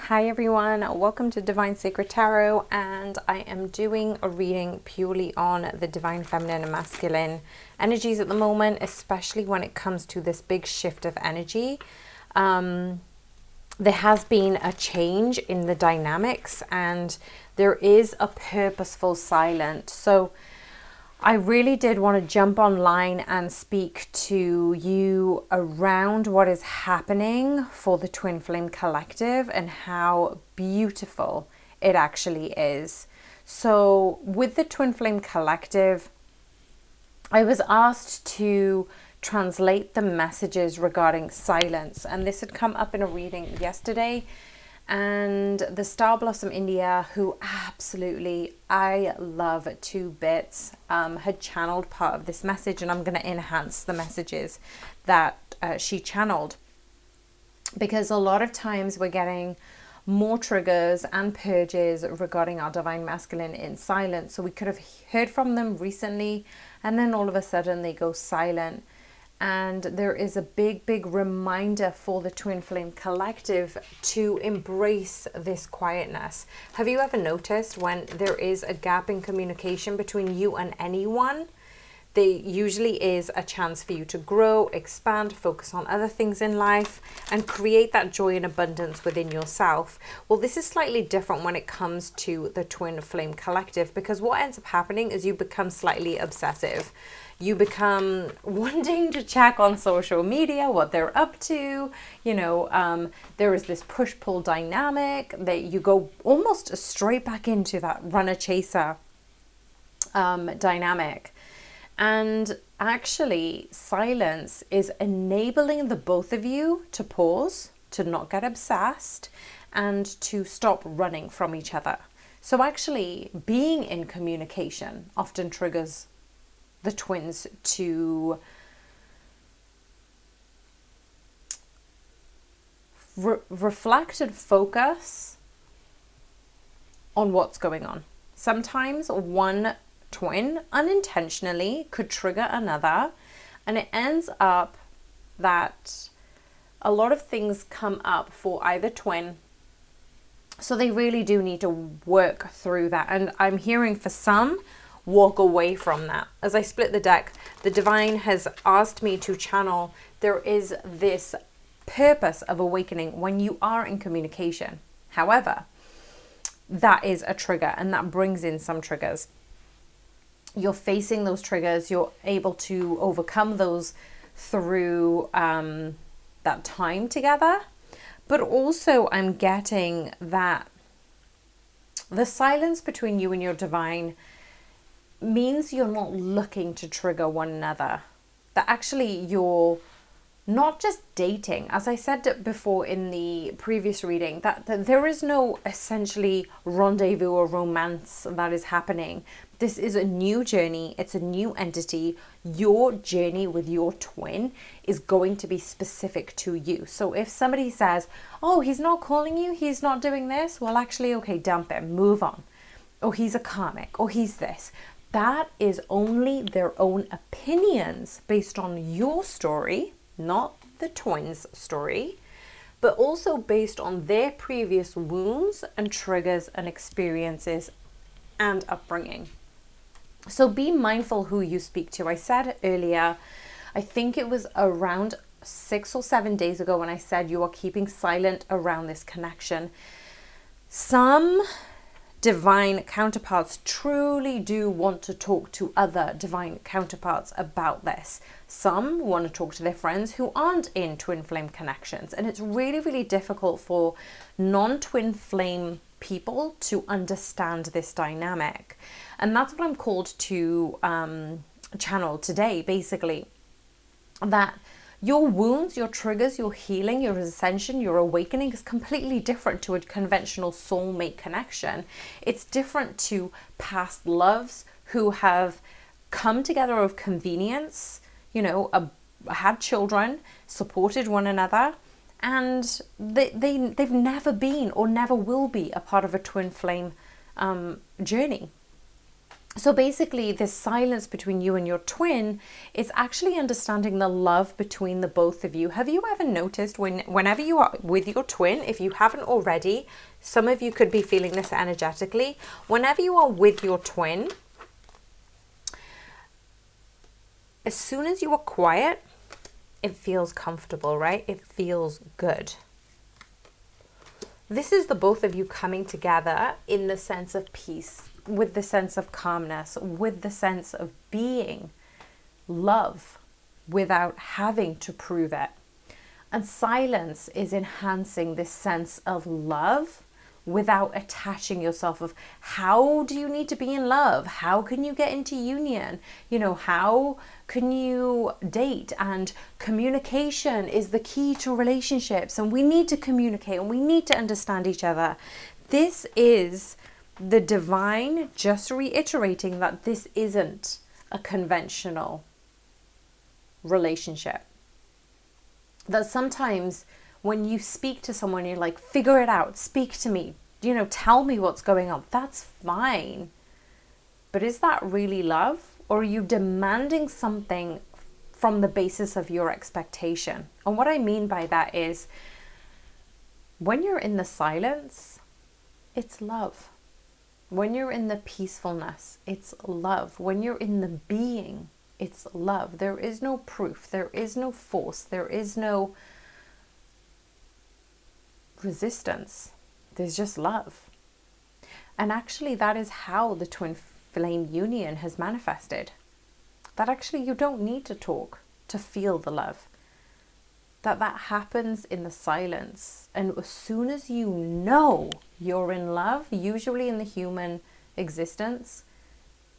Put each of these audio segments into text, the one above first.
Hi everyone, welcome to Divine Sacred Tarot, and I am doing a reading purely on the Divine Feminine and Masculine energies at the moment, especially when it comes to this big shift of energy. There has been a change in the dynamics and there is a purposeful silence. So I really did want to jump online and speak to you around what is happening for the Twin Flame Collective and how beautiful it actually is. So with the Twin Flame Collective, I was asked to translate the messages regarding silence, and this had come up in a reading yesterday. And the Star Blossom India, who absolutely I love to bits, had channeled part of this message, and I'm going to enhance the messages that she channeled, because a lot of times we're getting more triggers and purges regarding our Divine Masculine in silence. So we could have heard from them recently and then all of a sudden they go silent. And there is a big reminder for the Twin Flame Collective to embrace this quietness. Have you ever noticed when there is a gap in communication between you and anyone, there usually is a chance for you to grow, expand, focus on other things in life, and create that joy and abundance within yourself? Well, this is slightly different when it comes to the Twin Flame Collective, because what ends up happening is you become slightly obsessive. You become wanting to check on social media what they're up to. There is this push-pull dynamic that you go almost straight back into that runner-chaser dynamic. And actually, silence is enabling the both of you to pause, to not get obsessed, and to stop running from each other. So actually, being in communication often triggers the twins to reflect and focus on what's going on. Sometimes one twin unintentionally could trigger another, and it ends up that a lot of things come up for either twin. So they really do need to work through that. And I'm hearing for some, walk away from that. As I split the deck, the divine has asked me to channel, there is this purpose of awakening when you are in communication. However, that is a trigger, and that brings in some triggers. You're facing those triggers, you're able to overcome those through that time together. But also I'm getting that the silence between you and your divine means you're not looking to trigger one another. That actually you're not just dating. As I said before in the previous reading, that there is no essentially rendezvous or romance that is happening. This is a new journey. It's a new entity. Your journey with your twin is going to be specific to you. So if somebody says, oh, he's not calling you, he's not doing this, well, actually, okay, dump him, move on. Or he's a karmic, or he's this. That is only their own opinions based on your story, not the twins' story, but also based on their previous wounds and triggers and experiences and upbringing. So be mindful who you speak to. I said earlier, I think it was around 6 or 7 days ago when I said you are keeping silent around this connection. Some divine counterparts truly do want to talk to other divine counterparts about this. Some want to talk to their friends who aren't in twin flame connections, and it's really difficult for non-twin flame people to understand this dynamic. And that's what I'm called to channel today, basically, that your wounds, your triggers, your healing, your ascension, your awakening is completely different to a conventional soulmate connection. It's different to past loves who have come together of convenience, had children, supported one another, and they've never been or never will be a part of a twin flame journey. So basically, this silence between you and your twin is actually understanding the love between the both of you. Have you ever noticed whenever you are with your twin, if you haven't already, some of you could be feeling this energetically, whenever you are with your twin, as soon as you are quiet, it feels comfortable, right? It feels good. This is the both of you coming together in the sense of peace, with the sense of calmness, with the sense of being love without having to prove it. And silence is enhancing this sense of love without attaching yourself of how do you need to be in love? How can you get into union? You know, how can you date? And communication is the key to relationships, and we need to communicate and we need to understand each other. This is the divine just reiterating that this isn't a conventional relationship. That sometimes when you speak to someone, you're like, figure it out, speak to me, you know, tell me what's going on. That's fine. But is that really love? Or are you demanding something from the basis of your expectation? And what I mean by that is when you're in the silence, it's love. When you're in the peacefulness, it's love. When you're in the being, it's love. There is no proof. There is no force. There is no resistance. There's just love. And actually, that is how the twin flame union has manifested. That actually you don't need to talk to feel the love. That happens in the silence. And as soon as you know you're in love, usually in the human existence,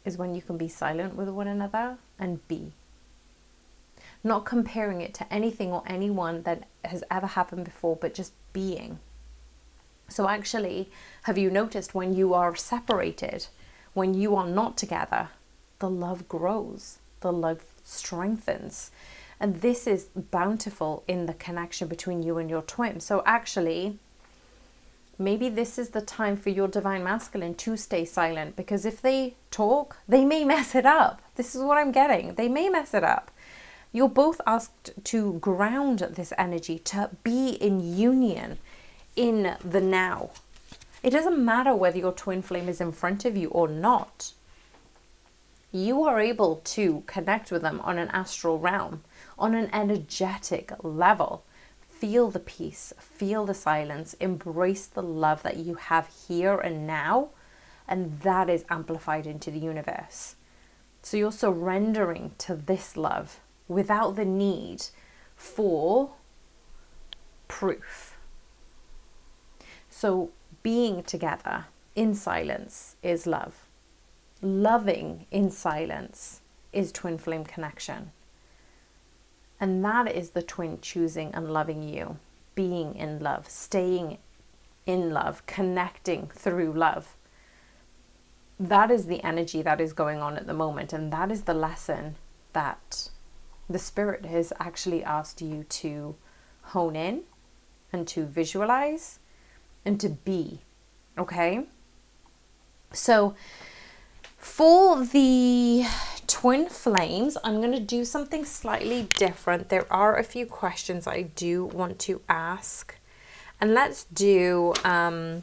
is when you can be silent with one another and be. Not comparing it to anything or anyone that has ever happened before, but just being. So actually, have you noticed when you are separated, when you are not together, the love grows, the love strengthens. And this is bountiful in the connection between you and your twin. So actually, maybe this is the time for your divine masculine to stay silent, because if they talk, they may mess it up. This is what I'm getting. They may mess it up. You're both asked to ground this energy, to be in union in the now. It doesn't matter whether your twin flame is in front of you or not. You are able to connect with them on an astral realm, on an energetic level. Feel the peace, feel the silence, embrace the love that you have here and now, and that is amplified into the universe. So you're surrendering to this love without the need for proof. So being together in silence is love. Loving in silence is twin flame connection. And that is the twin choosing and loving you, being in love, staying in love, connecting through love. That is the energy that is going on at the moment. And that is the lesson that the spirit has actually asked you to hone in and to visualize and to be. Okay? So for the twin flames, I'm going to do something slightly different. There are a few questions I do want to ask. And let's do the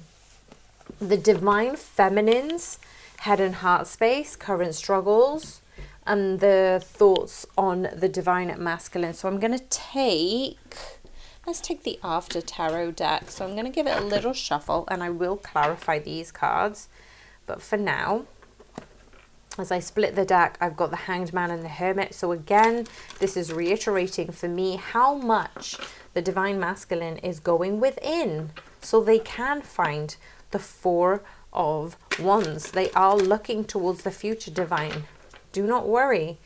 divine feminines, head and heart space, current struggles, and the thoughts on the divine masculine. So I'm going to let's take the After Tarot deck. So I'm going to give it a little shuffle, and I will clarify these cards. But for now, as I split the deck, I've got the Hanged Man and the Hermit. So again, this is reiterating for me how much the divine masculine is going within, so they can find the Four of Wands. They are looking towards the future, divine. Do not worry.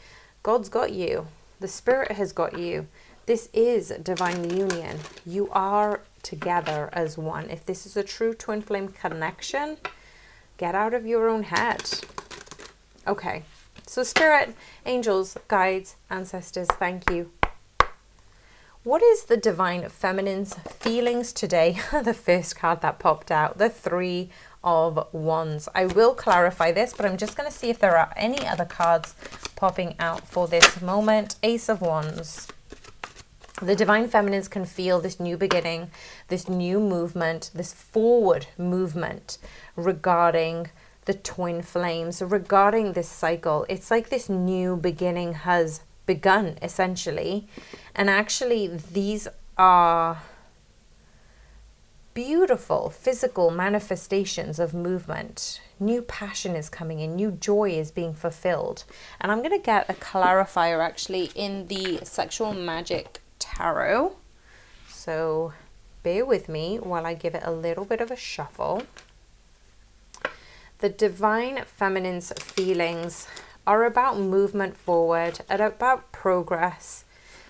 God's got you. The spirit has got you. This is divine union. You are together as one. If this is a true twin flame connection, get out of your own head. Okay, so spirit, angels, guides, ancestors, thank you. What is the divine feminine's feelings today? The first card that popped out, the Three of Wands. I will clarify this, but I'm just going to see if there are any other cards popping out for this moment. Ace of Wands. The Divine Feminines can feel this new beginning, this new movement, this forward movement regarding the twin flames, regarding this cycle. It's like this new beginning has begun, essentially. And actually, these are beautiful physical manifestations of movement. New passion is coming in, new joy is being fulfilled. And I'm going to get a clarifier actually in the Sexual Magic Tarot. So bear with me while I give it a little bit of a shuffle. The Divine Feminine's feelings are about movement forward and about progress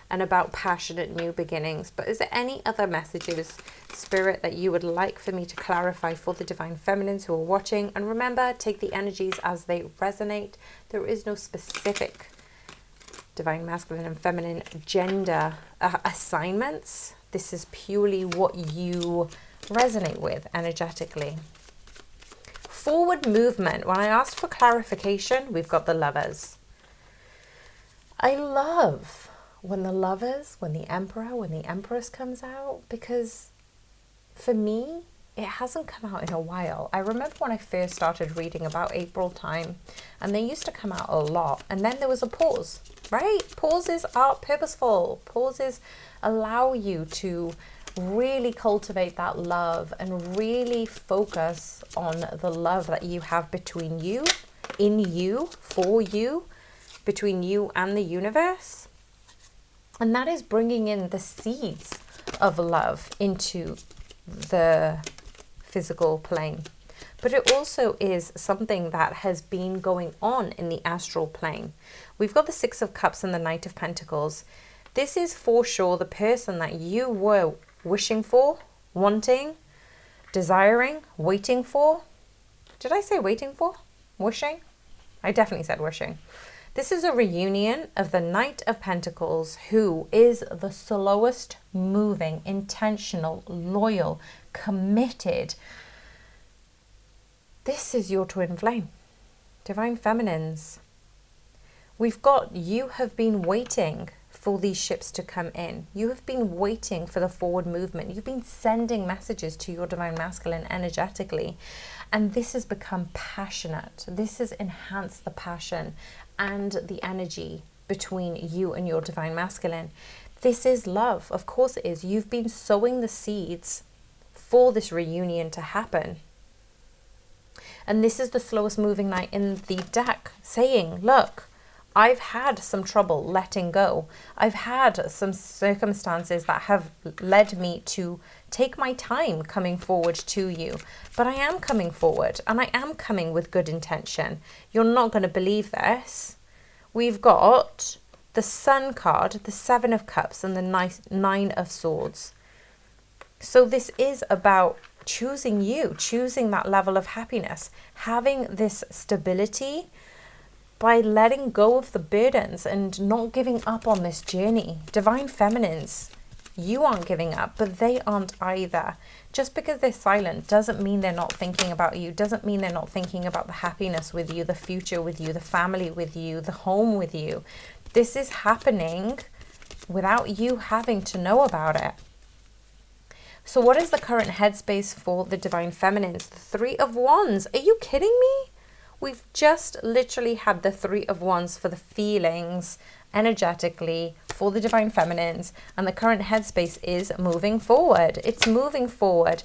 and about passionate new beginnings. But is there any other messages, Spirit, that you would like for me to clarify for the Divine Feminines who are watching? And remember, take the energies as they resonate. There is no specific Divine Masculine and Feminine gender assignments. This is purely what you resonate with energetically. Forward movement. When I asked for clarification, we've got the Lovers. I love when the Lovers, when the Emperor, when the Empress comes out, because for me, it hasn't come out in a while. I remember when I first started reading about April time, and they used to come out a lot, and then there was a pause, right? Pauses are purposeful. Pauses allow you to really cultivate that love and really focus on the love that you have between you, in you, for you, between you and the universe. And that is bringing in the seeds of love into the physical plane. But it also is something that has been going on in the astral plane. We've got the Six of Cups and the Knight of Pentacles. This is for sure the person that you were wishing for, wanting, desiring, waiting for. Did I say waiting for? Wishing? I definitely said wishing. This is a reunion of the Knight of Pentacles, who is the slowest moving, intentional, loyal, committed. This is your twin flame. Divine Feminines. We've got, you have been waiting for these ships to come in. You have been waiting for the forward movement. You've been sending messages to your Divine Masculine energetically. And this has become passionate. This has enhanced the passion and the energy between you and your Divine Masculine. This is love. Of course it is. You've been sowing the seeds for this reunion to happen. And this is the slowest moving knight in the deck, saying, look, I've had some trouble letting go. I've had some circumstances that have led me to take my time coming forward to you. But I am coming forward, and I am coming with good intention. You're not going to believe this. We've got the Sun card, the Seven of Cups, and the Nine of Swords. So this is about choosing you, choosing that level of happiness, having this stability, by letting go of the burdens and not giving up on this journey. Divine Feminines, you aren't giving up, but they aren't either. Just because they're silent doesn't mean they're not thinking about you, doesn't mean they're not thinking about the happiness with you, the future with you, the family with you, the home with you. This is happening without you having to know about it. So what is the current headspace for the Divine Feminines? The Three of Wands. Are you kidding me? We've just literally had the Three of Wands for the feelings energetically for the Divine Feminines, and the current headspace is moving forward. It's moving forward.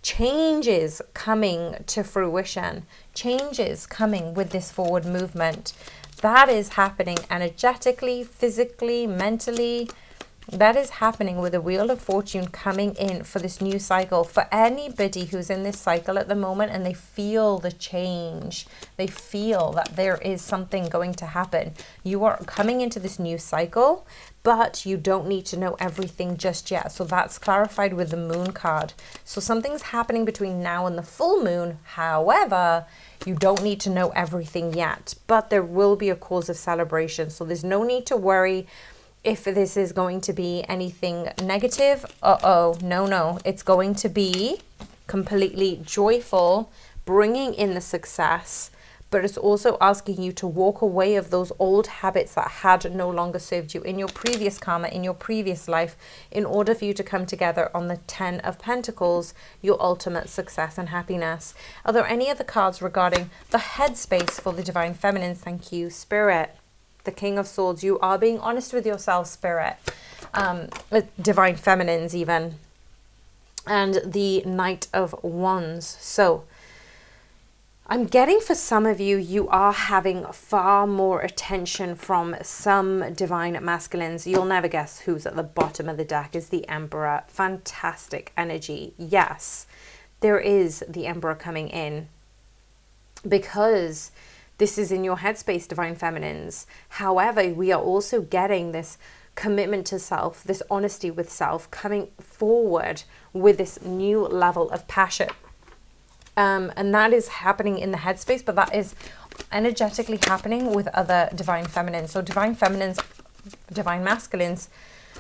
Changes coming to fruition. Changes coming with this forward movement. That is happening energetically, physically, mentally. That is happening with the Wheel of Fortune coming in for this new cycle. For anybody who's in this cycle at the moment and they feel the change, they feel that there is something going to happen. You are coming into this new cycle, but you don't need to know everything just yet. So that's clarified with the Moon card. So something's happening between now and the full moon. However, you don't need to know everything yet, but there will be a cause of celebration. So there's no need to worry if this is going to be anything negative. No, it's going to be completely joyful, bringing in the success, but it's also asking you to walk away of those old habits that had no longer served you in your previous karma, in your previous life, in order for you to come together on the 10 of Pentacles, your ultimate success and happiness. Are there any other cards regarding the headspace for the Divine Feminines? Thank you, Spirit. The King of Swords. You are being honest with yourself, Spirit. Divine Feminines even. And the Knight of Wands. So I'm getting for some of you, you are having far more attention from some divine masculines. You'll never guess who's at the bottom of the deck is the Emperor. Fantastic energy. Yes, there is the Emperor coming in because this is in your headspace, Divine Feminines. However, we are also getting this commitment to self, this honesty with self, coming forward with this new level of passion. And that is happening in the headspace, but that is energetically happening with other Divine Feminines. So Divine Feminines, Divine Masculines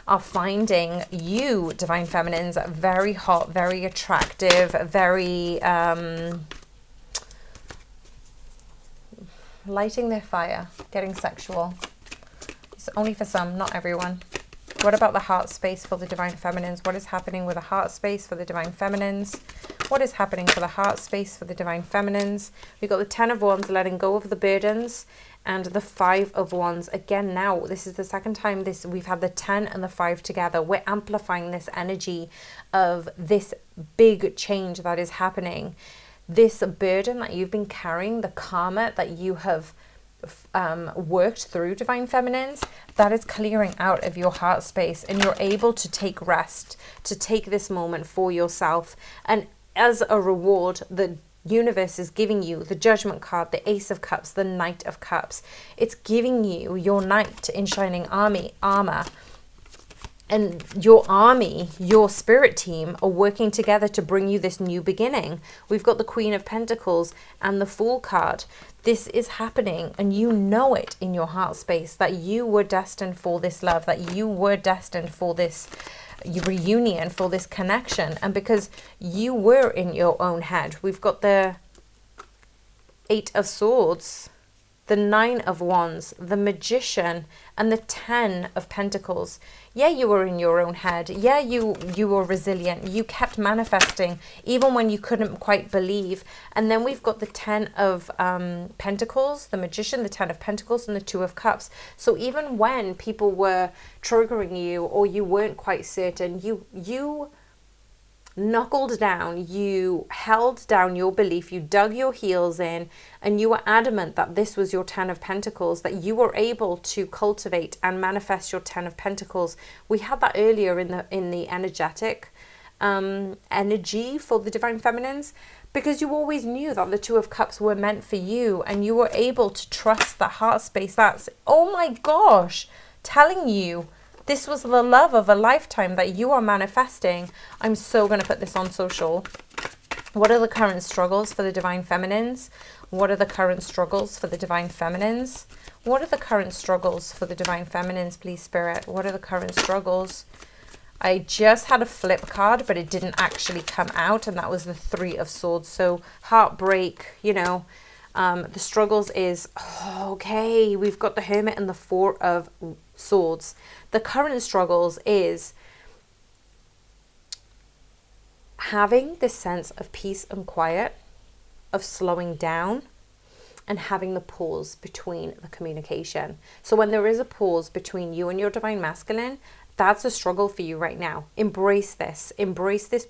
are finding you, Divine Feminines, very hot, very attractive, very lighting their fire, getting sexual. It's only for some, not everyone. What about the heart space for the Divine Feminines? What is happening with the heart space for the Divine Feminines? What is happening for the heart space for the Divine Feminines? We've got the 10 of Wands, letting go of the burdens, and the 5 of Wands. Again, now, this is the second time we've had the 10 and the 5 together. We're amplifying this energy of this big change that is happening. This burden that you've been carrying, the karma that you have worked through, Divine Feminines, that is clearing out of your heart space, and you're able to take rest, to take this moment for yourself. And as a reward, the universe is giving you the Judgment card, the Ace of Cups, the Knight of Cups. It's giving you your knight in shining armor. And your army, your spirit team are working together to bring you this new beginning. We've got the Queen of Pentacles and the Fool card. This is happening, and you know it in your heart space that you were destined for this love, that you were destined for this reunion, for this connection. And because you were in your own head, we've got the 8 of Swords, the 9 of Wands, the Magician, and the 10 of Pentacles. Yeah, you were in your own head. Yeah, you were resilient. You kept manifesting even when you couldn't quite believe. And then we've got the 10 of Pentacles, the Magician, the 10 of Pentacles, and the 2 of Cups. So even when people were triggering you or you weren't quite certain, you knuckled down, you held down your belief, you dug your heels in, and you were adamant that this was your 10 of Pentacles, that you were able to cultivate and manifest your 10 of Pentacles. We had that earlier in the energetic energy for the Divine Feminines, because you always knew that the 2 of Cups were meant for you, and you were able to trust that heart space. That's, oh my gosh, telling you this was the love of a lifetime that you are manifesting. I'm so going to put this on social. What are the current struggles for the Divine Feminines? What are the current struggles for the Divine Feminines? What are the current struggles for the Divine Feminines, please, Spirit? What are the current struggles? I just had a flip card, but it didn't actually come out, and that was the 3 of Swords. So heartbreak, you know, the struggles is, okay, we've got the Hermit and the 4 of Swords. The current struggles is having this sense of peace and quiet, of slowing down, and having the pause between the communication. So when there is a pause between you and your Divine Masculine, that's a struggle for you right now. Embrace this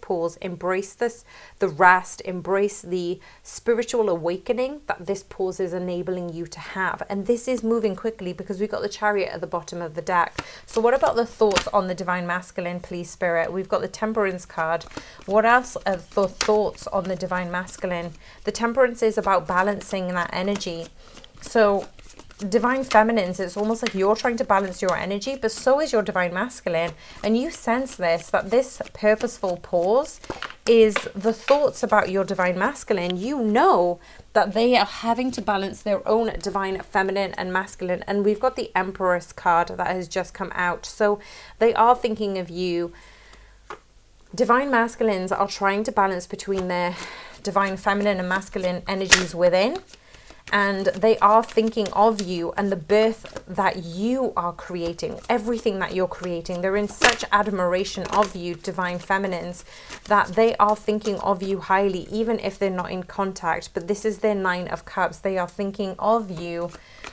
pause, embrace this, the rest, embrace the spiritual awakening that this pause is enabling you to have. And this is moving quickly because we've got the Chariot at the bottom of the deck. So what about the thoughts on the Divine Masculine, please, Spirit? We've got the Temperance card. What else are the thoughts on the Divine Masculine? The Temperance is about balancing that energy. So Divine Feminines, it's almost like you're trying to balance your energy, but so is your Divine Masculine. And you sense this, that this purposeful pause is the thoughts about your Divine Masculine. You know that they are having to balance their own Divine Feminine and Masculine. And we've got the Empress card that has just come out. So they are thinking of you. Divine Masculines are trying to balance between their divine feminine and masculine energies within. And they are thinking of you and the birth that you are creating, everything that you're creating. They're in such admiration of you, divine feminines, that they are thinking of you highly, even if they're not in contact. But this is their 9 of Cups. They are thinking of you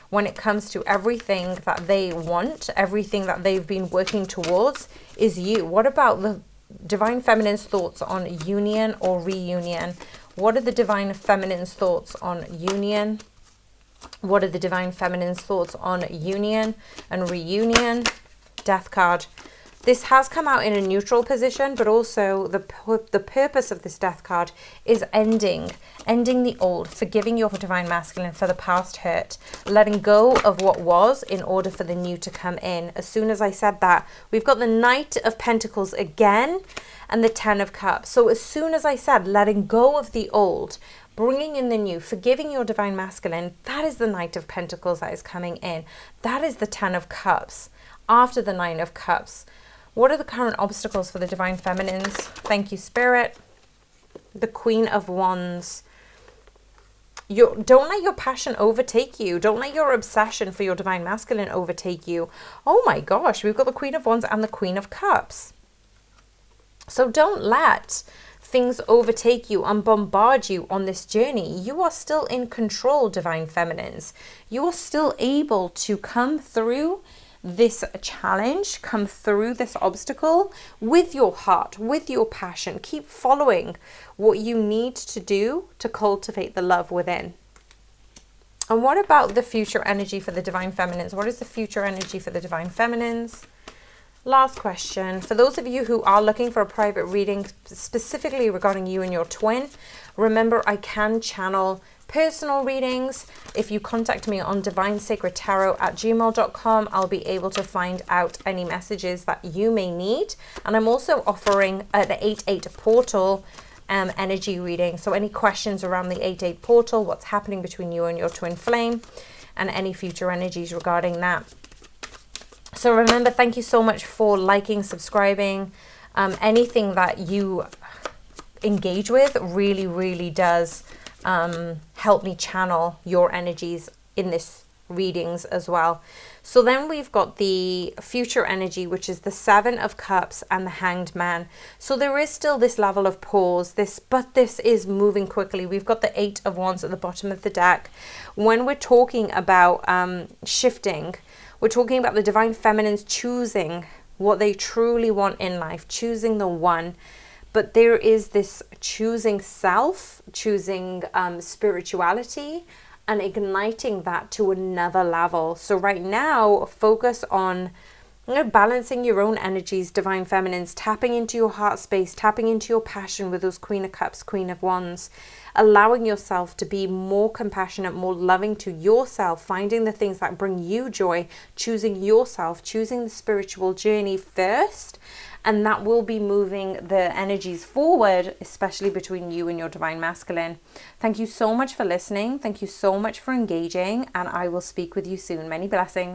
when it comes to everything that they want, everything that they've been working towards is you. What about the divine feminine's thoughts on union or reunion? What are the divine feminine's thoughts on union? What are the divine feminine's thoughts on union and reunion? Death card. This has come out in a neutral position, but also the purpose of this death card is ending the old, forgiving your divine masculine for the past hurt, letting go of what was in order for the new to come in. As soon as I said that, we've got the Knight of Pentacles again and the 10 of Cups. So as soon as I said letting go of the old, bringing in the new, forgiving your divine masculine, that is the Knight of Pentacles that is coming in. That is the 10 of Cups after the 9 of Cups. What are the current obstacles for the divine feminines? Thank you, Spirit. The Queen of Wands. Don't let your passion overtake you. Don't let your obsession for your divine masculine overtake you. Oh my gosh, we've got the Queen of Wands and the Queen of Cups. So don't let things overtake you and bombard you on this journey. You are still in control, divine feminines. You are still able to come through this challenge, come through this obstacle with your heart, with your passion. Keep following what you need to do to cultivate the love within. And what about the future energy for the divine feminines? What is the future energy for the divine feminines? Last question. For those of you who are looking for a private reading specifically regarding you and your twin, remember I can channel personal readings. If you contact me on divinesacredtarot@gmail.com, I'll be able to find out any messages that you may need. And I'm also offering the 8/8 portal energy reading. So any questions around the 8/8 portal, what's happening between you and your twin flame, and any future energies regarding that. So remember, thank you so much for liking, subscribing. Anything that you engage with really, really does help me channel your energies in this readings as well. So then we've got the future energy, which is the 7 of Cups and the Hanged Man. So there is still this level of pause, but this is moving quickly. We've got the 8 of Wands at the bottom of the deck. When we're talking about shifting, we're talking about the divine feminines choosing what they truly want in life, choosing the one. But there is this choosing self, choosing spirituality, and igniting that to another level. So right now, focus on balancing your own energies, divine feminines, tapping into your heart space, tapping into your passion with those Queen of Cups, Queen of Wands, allowing yourself to be more compassionate, more loving to yourself, finding the things that bring you joy, choosing yourself, choosing the spiritual journey first. And that will be moving the energies forward, especially between you and your divine masculine. Thank you so much for listening. Thank you so much for engaging. And I will speak with you soon. Many blessings.